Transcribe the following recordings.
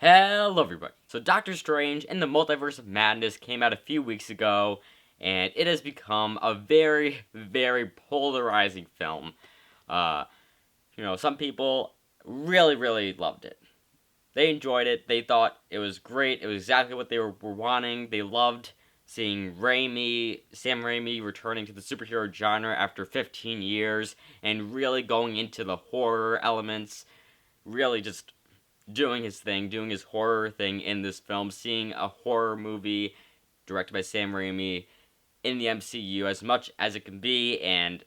Hello, everybody. So, Doctor Strange in the Multiverse of Madness came out a few weeks ago, and it has become a very, very polarizing film. Uh, some people really, really loved it. They enjoyed it. They thought it was great. It was exactly what they were wanting. They loved seeing Sam Raimi, returning to the superhero genre after 15 years and really going into the horror elements. Really just doing his thing, doing his horror thing in this film, seeing a horror movie directed by Sam Raimi in the MCU as much as it can be, and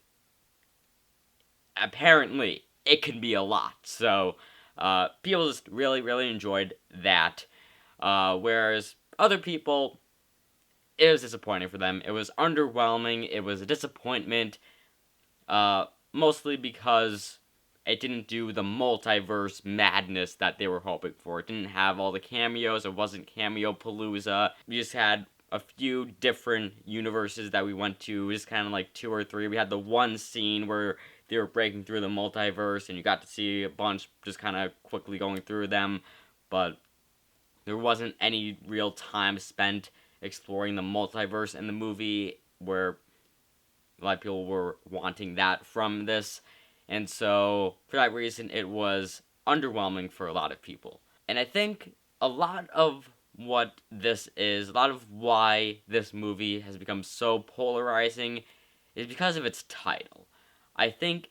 apparently it can be a lot. So, people just really, really enjoyed that. Whereas other people, it was disappointing for them. It was underwhelming. It was a disappointment. Mostly because it didn't do the multiverse madness that they were hoping for. It didn't have all the cameos. It wasn't cameo palooza. We just had a few different universes that we went to, just kind of like two or three. We had the one scene where they were breaking through the multiverse, and you got to see a bunch just kind of quickly going through them, but there wasn't any real time spent exploring the multiverse in the movie where a lot of people were wanting that from this. And so, for that reason, it was underwhelming for a lot of people. And I think a lot of what this is, a lot of why this movie has become so polarizing, is because of its title. I think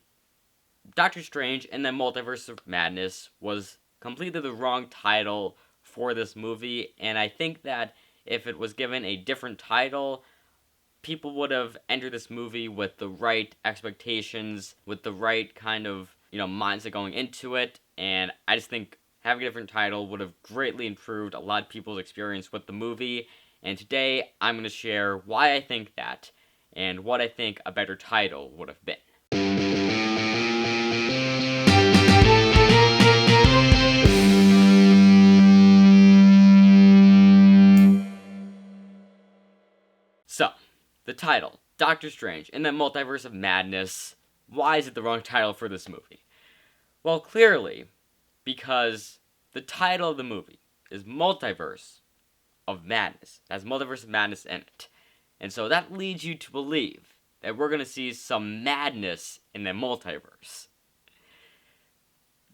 Doctor Strange and the Multiverse of Madness was completely the wrong title for this movie, and I think that if it was given a different title, people would have entered this movie with the right expectations, with the right kind of, mindset going into it. And I just think having a different title would have greatly improved a lot of people's experience with the movie. And today, I'm going to share why I think that and what I think a better title would have been. So, the title, Doctor Strange in the Multiverse of Madness. Why is it the wrong title for this movie? Well, clearly, because the title of the movie is Multiverse of Madness. It has Multiverse of Madness in it. And so that leads you to believe that we're going to see some madness in the multiverse.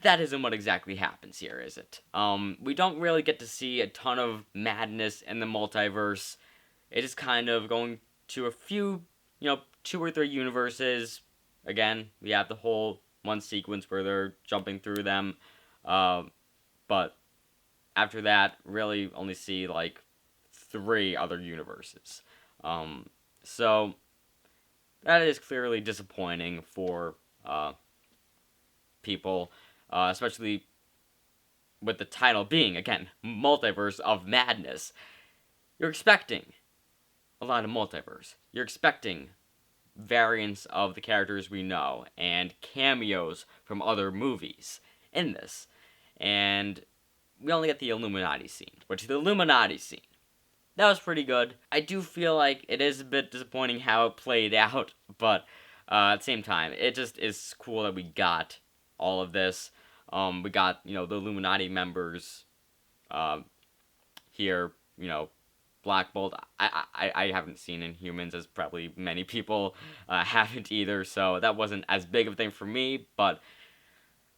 That isn't what exactly happens here, is it? We don't really get to see a ton of madness in the multiverse. It is kind of going to a few, two or three universes. Again, we have the whole one sequence where they're jumping through them. But after that, really only see like three other universes. So that is clearly disappointing for people, especially with the title being, again, Multiverse of Madness. You're expecting a lot of multiverse. You're expecting variants of the characters we know and cameos from other movies in this. And we only get the Illuminati scene, which the Illuminati scene, that was pretty good. I do feel like it is a bit disappointing how it played out, but at the same time, it just is cool that we got all of this. We got, the Illuminati members here, Black Bolt. I haven't seen Inhumans, as probably many people haven't either, so that wasn't as big of a thing for me, but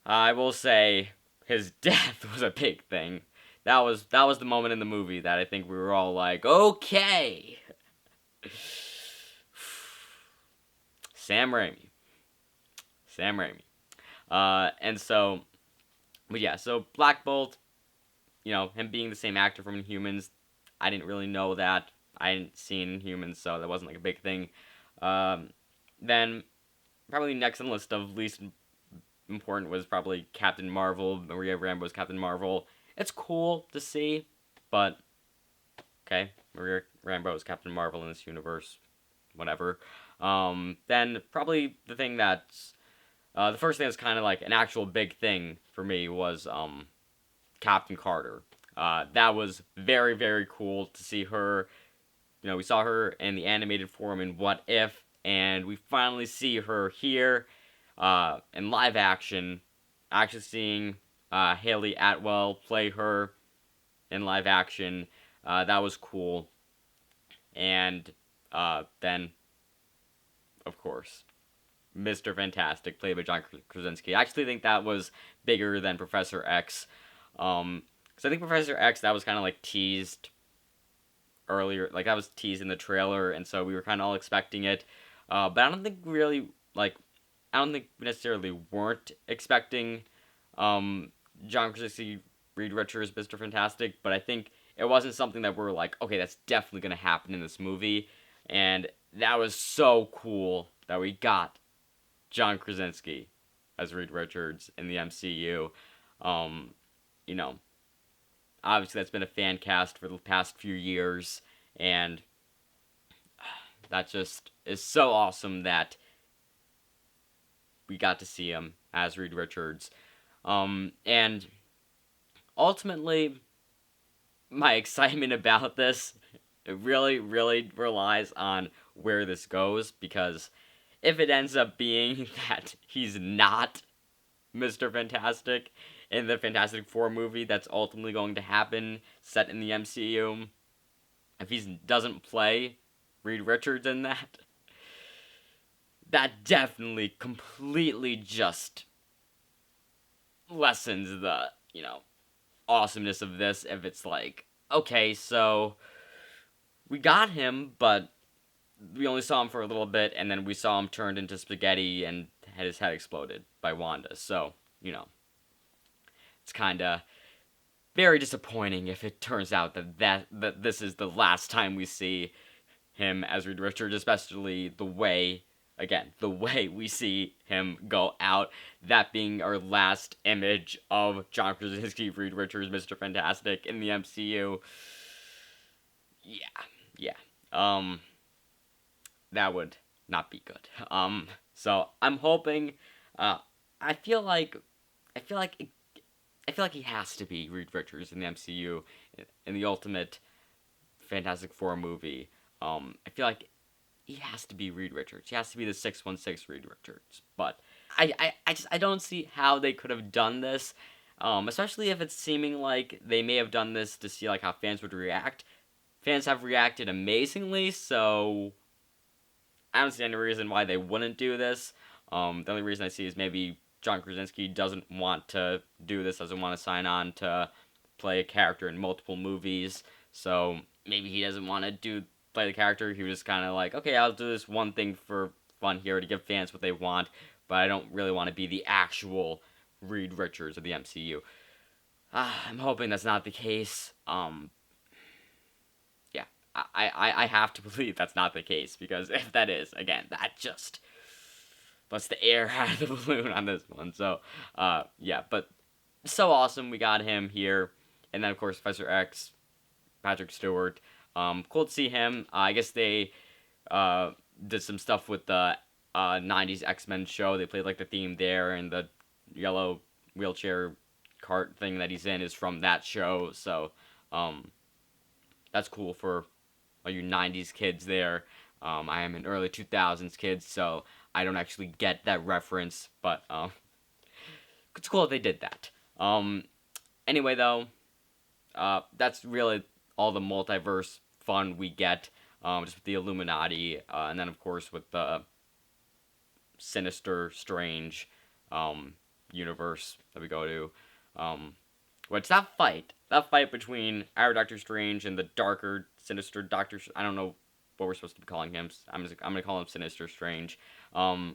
I will say his death was a big thing. That was the moment in the movie that I think we were all like, okay. Sam Raimi. Sam Raimi. And so, but yeah, so Black Bolt, him being the same actor from Inhumans, I didn't really know that. I hadn't seen Inhumans, so that wasn't like a big thing. Then, probably next on the list of least important was probably Captain Marvel, Maria Rambeau's Captain Marvel. It's cool to see, but okay, Maria Rambeau's Captain Marvel in this universe, whatever. Then probably the thing that's the first thing that's kind of like an actual big thing for me was Captain Carter. That was very, very cool to see her. We saw her in the animated form in What If, and we finally see her here in live action. Actually seeing Haley Atwell play her in live action. That was cool. And then, of course, Mr. Fantastic, played by John Krasinski. I actually think that was bigger than Professor X. Because I think Professor X, that was kind of like teased earlier. Like, that was teased in the trailer, and so we were kind of all expecting it. But I don't think really, like, I don't think we necessarily weren't expecting John Krasinski, Reed Richards, Mr. Fantastic, but I think it wasn't something that we're like, okay, that's definitely going to happen in this movie. And that was so cool that we got John Krasinski as Reed Richards in the MCU. Um, you know, obviously that's been a fan cast for the past few years, and that just is so awesome that we got to see him as Reed Richards. And ultimately, my excitement about this really, really relies on where this goes, because if it ends up being that he's not Mr. Fantastic in the Fantastic Four movie that's ultimately going to happen, set in the MCU, if he doesn't play Reed Richards in that, that definitely completely just lessens the, awesomeness of this. If it's like, okay, so we got him, but we only saw him for a little bit, and then we saw him turned into spaghetti and had his head exploded by Wanda. So, it's kind of very disappointing if it turns out that this is the last time we see him as Reed Richards, especially the way we see him go out, that being our last image of John Krasinski, Reed Richards, Mr. Fantastic in the MCU. Yeah. That would not be good. So I'm hoping. I feel like he has to be Reed Richards in the MCU in the ultimate Fantastic Four movie. I feel like he has to be Reed Richards. He has to be the 616 Reed Richards. But I don't see how they could have done this. Especially if it's seeming like they may have done this to see like how fans would react. Fans have reacted amazingly, so I don't see any reason why they wouldn't do this. The only reason I see is maybe John Krasinski doesn't want to do this, doesn't want to sign on to play a character in multiple movies. So maybe he doesn't want to play the character. He was kind of like, okay, I'll do this one thing for fun here to give fans what they want, but I don't really want to be the actual Reed Richards of the MCU. I'm hoping that's not the case. Yeah, I have to believe that's not the case, because if that is, again, that just lets the air out of the balloon on this one. So, yeah, but so awesome we got him here. And then, of course, Professor X, Patrick Stewart. Cool to see him. I guess they did some stuff with the 90s X-Men show. They played, like, the theme there, and the yellow wheelchair cart thing that he's in is from that show. So, that's cool for all you 90s kids there. I am an early 2000s kid, so I don't actually get that reference, but it's cool that they did that. Anyway, though, that's really all the multiverse fun we get, just with the Illuminati, and then, of course, with the Sinister Strange universe that we go to. Which that fight between our Doctor Strange and the darker, sinister Doctor, I don't know what we're supposed to be calling him. I'm gonna call him Sinister Strange. That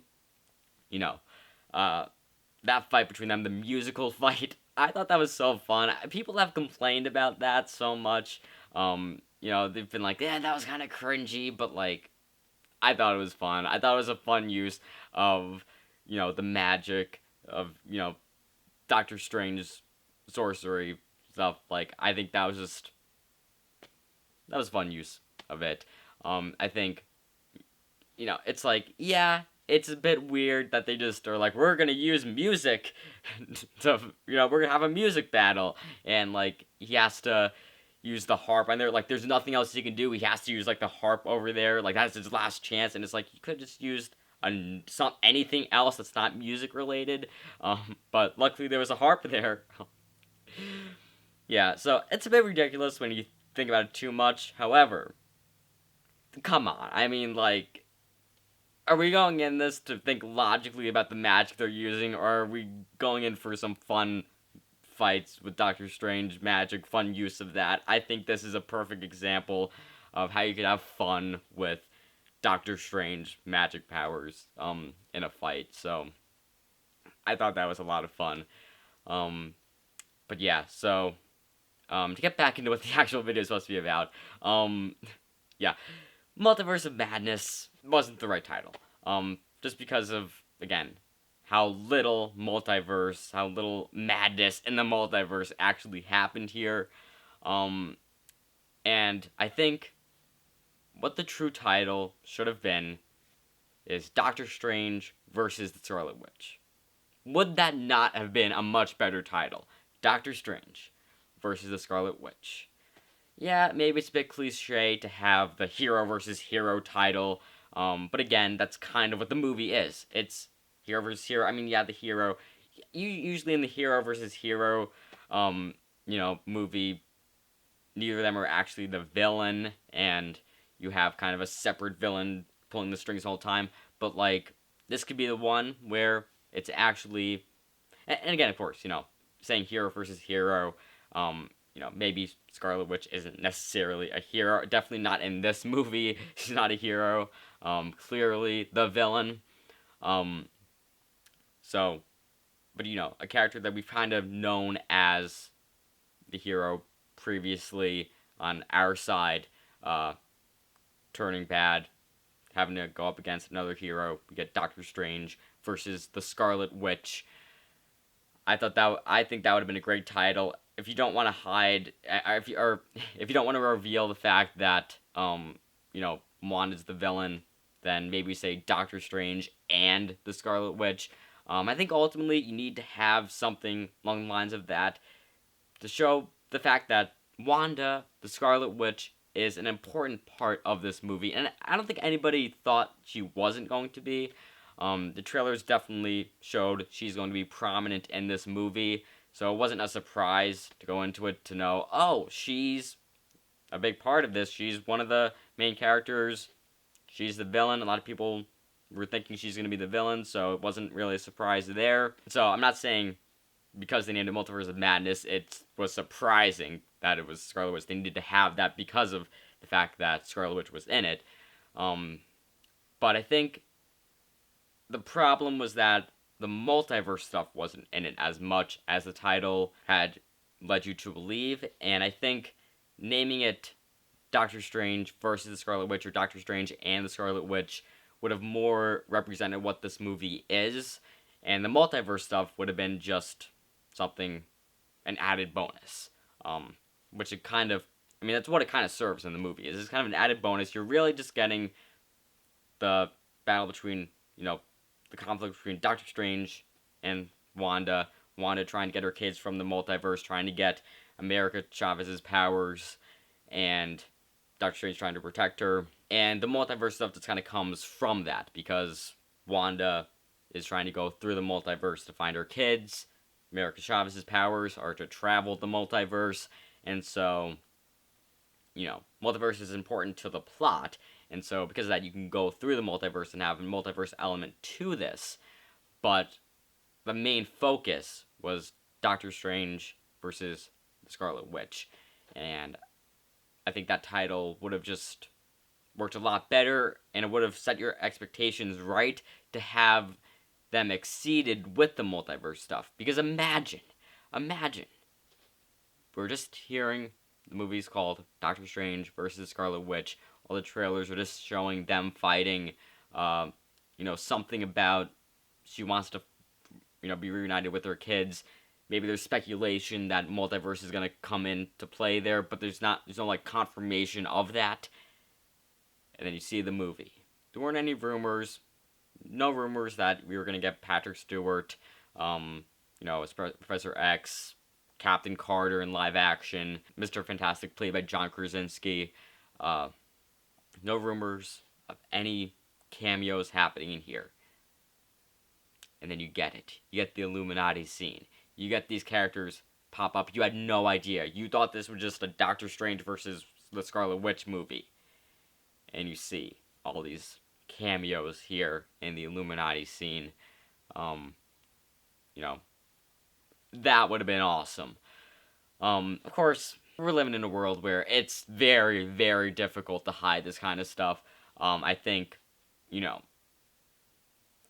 fight between them, the musical fight, I thought that was so fun. People have complained about that so much. They've been like, yeah, that was kind of cringy, but like, I thought it was fun. I thought it was a fun use of, the magic of, Doctor Strange's sorcery stuff. Like, I think that was fun use of it. I think, it's like, yeah, it's a bit weird that they just are like, we're gonna use music to, we're gonna have a music battle, and like, he has to use the harp, and they're like, there's nothing else he can do, he has to use like the harp over there, like that's his last chance, and it's like, you could have just used anything else that's not music related, but luckily there was a harp there. Yeah, so it's a bit ridiculous when you think about it too much. However, come on. I mean, like, are we going in this to think logically about the magic they're using, or are we going in for some fun fights with Doctor Strange magic, fun use of that? I think this is a perfect example of how you could have fun with Doctor Strange magic powers in a fight. So I thought that was a lot of fun. Um, but yeah, so to get back into what the actual video is supposed to be about, um, yeah, Multiverse of Madness wasn't the right title. Just because of, again, how little multiverse, how little madness in the multiverse actually happened here. Um, and I think what the true title should have been is Doctor Strange versus the Scarlet Witch. Would that not have been a much better title? Doctor Strange versus the Scarlet Witch. Yeah, maybe it's a bit cliche to have the hero versus hero title, but again, that's kind of what the movie is. It's hero versus hero. I mean, yeah, the hero. You usually in the hero versus hero, movie, neither of them are actually the villain, and you have kind of a separate villain pulling the strings the whole time. But like, this could be the one where it's actually, and again, of course, saying hero versus hero, maybe Scarlet Witch isn't necessarily a hero. Definitely not in this movie. She's not a hero. Clearly the villain. Um, so, but a character that we've kind of known as the hero previously on our side, uh, turning bad, having to go up against another hero. We get Doctor Strange versus the Scarlet Witch. I think that would have been a great title. If you don't want to hide, if you don't want to reveal the fact that Wanda's the villain, then maybe say Doctor Strange and the Scarlet Witch. I think ultimately you need to have something along the lines of that to show the fact that Wanda, the Scarlet Witch, is an important part of this movie, and I don't think anybody thought she wasn't going to be. The trailers definitely showed she's going to be prominent in this movie, so it wasn't a surprise to go into it to know, oh, she's a big part of this. She's one of the main characters. She's the villain. A lot of people were thinking she's going to be the villain, so it wasn't really a surprise there. So I'm not saying because they named it Multiverse of Madness, it was surprising that it was Scarlet Witch. They needed to have that because of the fact that Scarlet Witch was in it. But I think the problem was that the multiverse stuff wasn't in it as much as the title had led you to believe, and I think naming it Doctor Strange versus the Scarlet Witch or Doctor Strange and the Scarlet Witch would have more represented what this movie is, and the multiverse stuff would have been just something, an added bonus. Which it kind of, I mean, that's what it kind of serves in the movie. Is it's kind of an added bonus. You're really just getting the battle between, the conflict between Doctor Strange and Wanda. Wanda trying to get her kids from the multiverse, trying to get America Chavez's powers, and Doctor Strange trying to protect her. And the multiverse stuff just kind of comes from that because Wanda is trying to go through the multiverse to find her kids. America Chavez's powers are to travel the multiverse, and so, multiverse is important to the plot, and so because of that, you can go through the multiverse and have a multiverse element to this, but the main focus was Doctor Strange versus the Scarlet Witch, and I think that title would have just worked a lot better, and it would have set your expectations right to have them exceeded with the multiverse stuff. Because imagine, we're just hearing the movie's called Doctor Strange versus Scarlet Witch. All the trailers are just showing them fighting. Something about she wants to, be reunited with her kids. Maybe there's speculation that multiverse is gonna come into play there, but there's no like confirmation of that. And then you see the movie. There weren't any rumors. No rumors that we were gonna get Patrick Stewart, as Professor X, Captain Carter in live action, Mr. Fantastic played by John Krasinski. No rumors of any cameos happening in here. And then you get it. You get the Illuminati scene. You get these characters pop up. You had no idea. You thought this was just a Doctor Strange versus the Scarlet Witch movie. And you see all these cameos here in the Illuminati scene. Um, you know, that would have been awesome. Of course, we're living in a world where it's very, very difficult to hide this kind of stuff. I think, you know,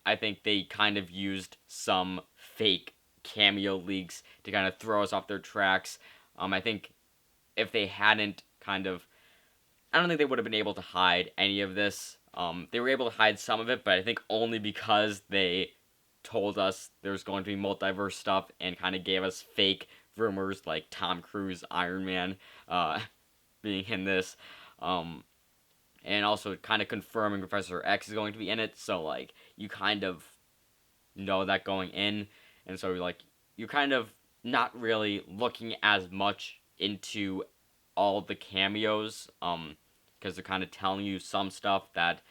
I think they kind of used some fake cameo leaks to kind of throw us off their tracks. I think if they hadn't kind of, I don't think they would have been able to hide any of this. They were able to hide some of it, but I think only because they told us there's going to be multiverse stuff and kind of gave us fake rumors like Tom Cruise, Iron Man, being in this. And also kind of confirming Professor X is going to be in it, so like you kind of know that going in, and so like you're kind of not really looking as much into all the cameos, because they're kind of telling you some stuff that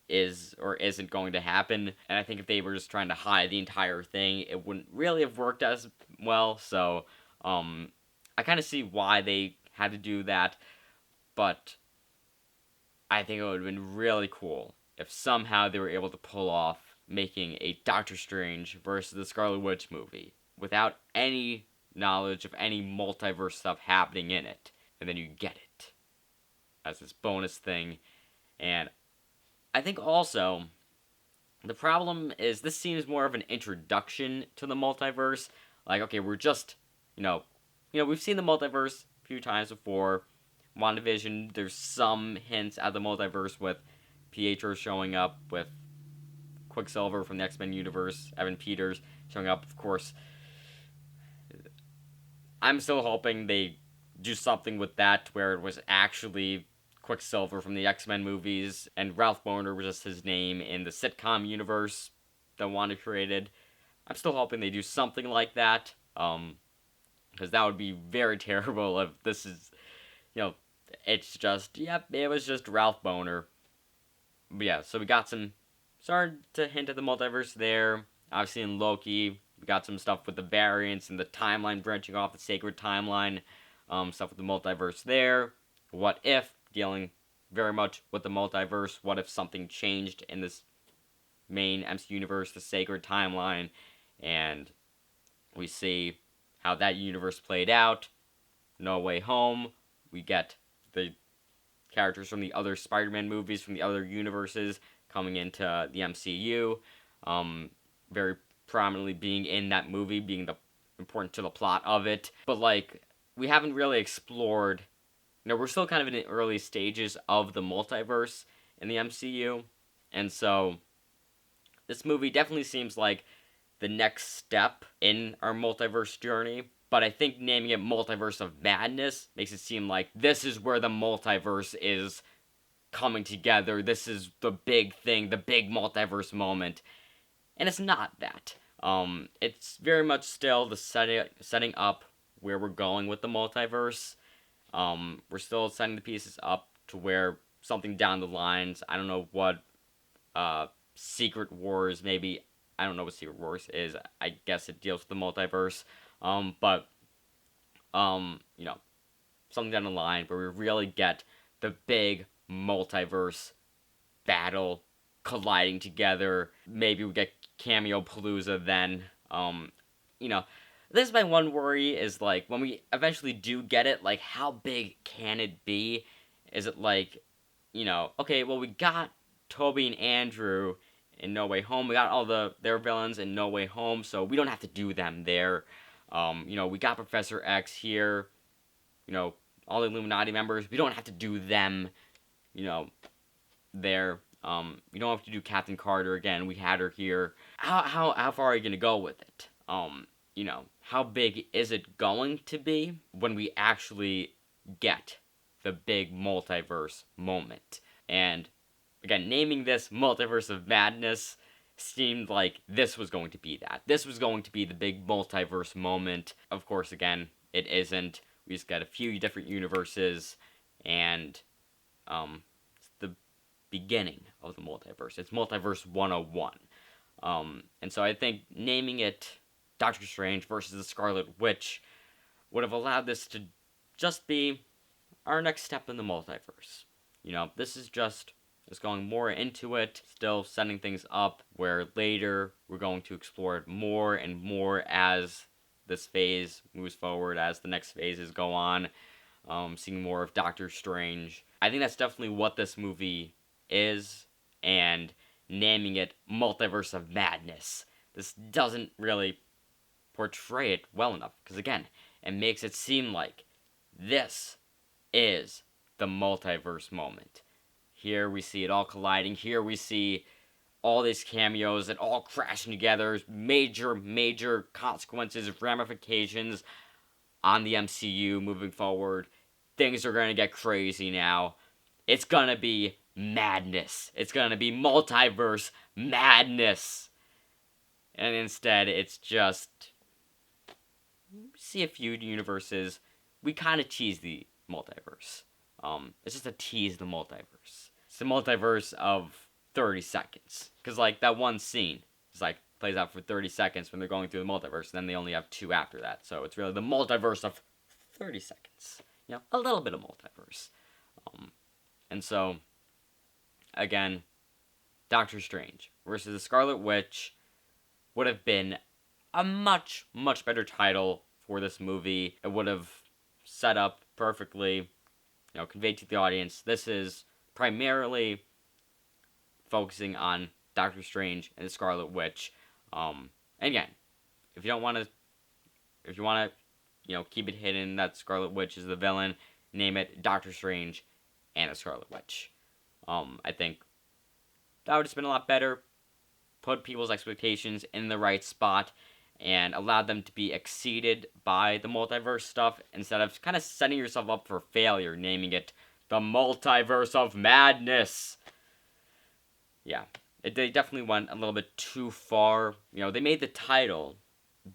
is or isn't going to happen, and I think if they were just trying to hide the entire thing, it wouldn't really have worked as well. So, I kind of see why they had to do that, but I think it would have been really cool if somehow they were able to pull off making a Doctor Strange versus the Scarlet Witch movie without any knowledge of any multiverse stuff happening in it. And then you get it as this bonus thing. And I think also the problem is this seems more of an introduction to the multiverse. Like, okay, we're just, we've seen the multiverse a few times before. WandaVision, there's some hints at the multiverse with Pietro showing up, with Quicksilver from the X-Men universe, Evan Peters showing up, of course. I'm still hoping they do something with that where it was actually Quicksilver from the X-Men movies, and Ralph Boner was just his name in the sitcom universe that Wanda created. I'm still hoping they do something like that, because that would be very terrible if this is, it's just, yep, it was just Ralph Boner. But yeah, so we got started to hint at the multiverse there. Obviously in Loki, we got some stuff with the variants and the timeline branching off the sacred timeline. Stuff with the multiverse there. What if, dealing very much with the multiverse, what if something changed in this main MC universe, the sacred timeline, and we see how that universe played out. No Way Home, we get the characters from the other Spider-Man movies, from the other universes, coming into the MCU, very prominently being in that movie, being important to the plot of it. But, like, we haven't really explored, we're still kind of in the early stages of the multiverse in the MCU, and so this movie definitely seems like the next step in our multiverse journey. But I think naming it Multiverse of Madness makes it seem like this is where the multiverse is coming together. This is the big thing, the big multiverse moment. And it's not that. It's very much still the setting up where we're going with the multiverse. We're still setting the pieces up to where something down the lines, I don't know what, Secret Wars, maybe, I don't know what Secret Wars is. I guess it deals with the multiverse. But something down the line where we really get the big multiverse battle colliding together. Maybe we get Cameo Palooza then. This is my one worry is, like, when we eventually do get it, like, how big can it be? Is it like, okay, well, we got Toby and Andrew in No Way Home. We got all their villains in No Way Home, so we don't have to do them there. We got Professor X here. All the Illuminati members. We don't have to do them, there. You don't have to do Captain Carter again. We had her here. How far are you gonna go with it? How big is it going to be when we actually get the big multiverse moment? And again, naming this Multiverse of Madness seemed like this was going to be that. This was going to be the big multiverse moment. Of course, again, it isn't. We just got a few different universes, and it's the beginning of the multiverse. It's Multiverse 101. And so I think naming it Doctor Strange versus the Scarlet Witch would have allowed this to just be our next step in the multiverse. This is just going more into it, still setting things up where later we're going to explore it more and more as this phase moves forward, as the next phases go on, seeing more of Doctor Strange. I think that's definitely what this movie is, and naming it Multiverse of Madness, this doesn't really portray it well enough, because again, it makes it seem like this is the multiverse moment. Here we see it all colliding. Here we see all these cameos and all crashing together. Major consequences, ramifications on the MCU moving forward. Things are going to get crazy now. It's going to be madness. It's going to be multiverse madness. And instead, it's just see a few universes. We kind of tease the multiverse. It's just a tease the multiverse. It's the multiverse of 30 seconds. Because, that one scene is, plays out for 30 seconds when they're going through the multiverse, and then they only have 2 after that. So it's really the multiverse of 30 seconds. A little bit of multiverse. And so, again, Doctor Strange versus the Scarlet Witch would have been a much better title for this movie. It would have set up perfectly, conveyed to the audience. This is primarily focusing on Doctor Strange and the Scarlet Witch. And again, if you want to, keep it hidden that Scarlet Witch is the villain, name it Doctor Strange and the Scarlet Witch. I think that would have been a lot better. Put people's expectations in the right spot and allowed them to be exceeded by the multiverse stuff instead of kind of setting yourself up for failure, naming it the Multiverse of Madness. Yeah, they definitely went a little bit too far. They made the title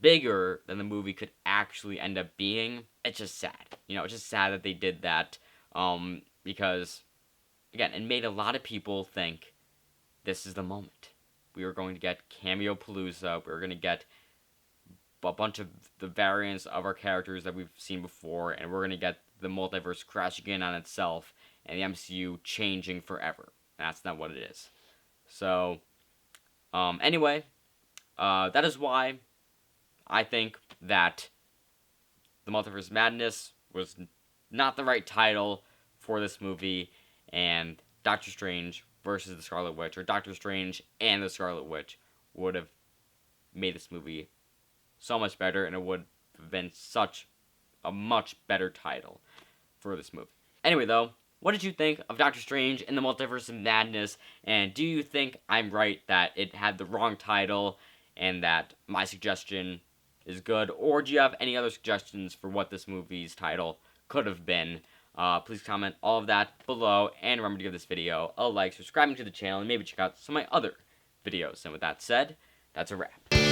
bigger than the movie could actually end up being. It's just sad. It's just sad that they did that. Because, again, it made a lot of people think this is the moment. We were going to get Cameo Palooza. We were going to get a bunch of the variants of our characters that we've seen before, and we're going to get the multiverse crashing in on itself and the MCU changing forever. That's not what it is. So, anyway, that is why I think that the Multiverse of Madness was not the right title for this movie, and Doctor Strange versus the Scarlet Witch, or Doctor Strange and the Scarlet Witch, would have made this movie so much better, and it would have been such a much better title for this movie. Anyway, though, what did you think of Doctor Strange in the Multiverse of Madness, and do you think I'm right that it had the wrong title, and that my suggestion is good, or do you have any other suggestions for what this movie's title could have been? Please comment all of that below, and remember to give this video a like, subscribing to the channel, and maybe check out some of my other videos. And with that said, that's a wrap.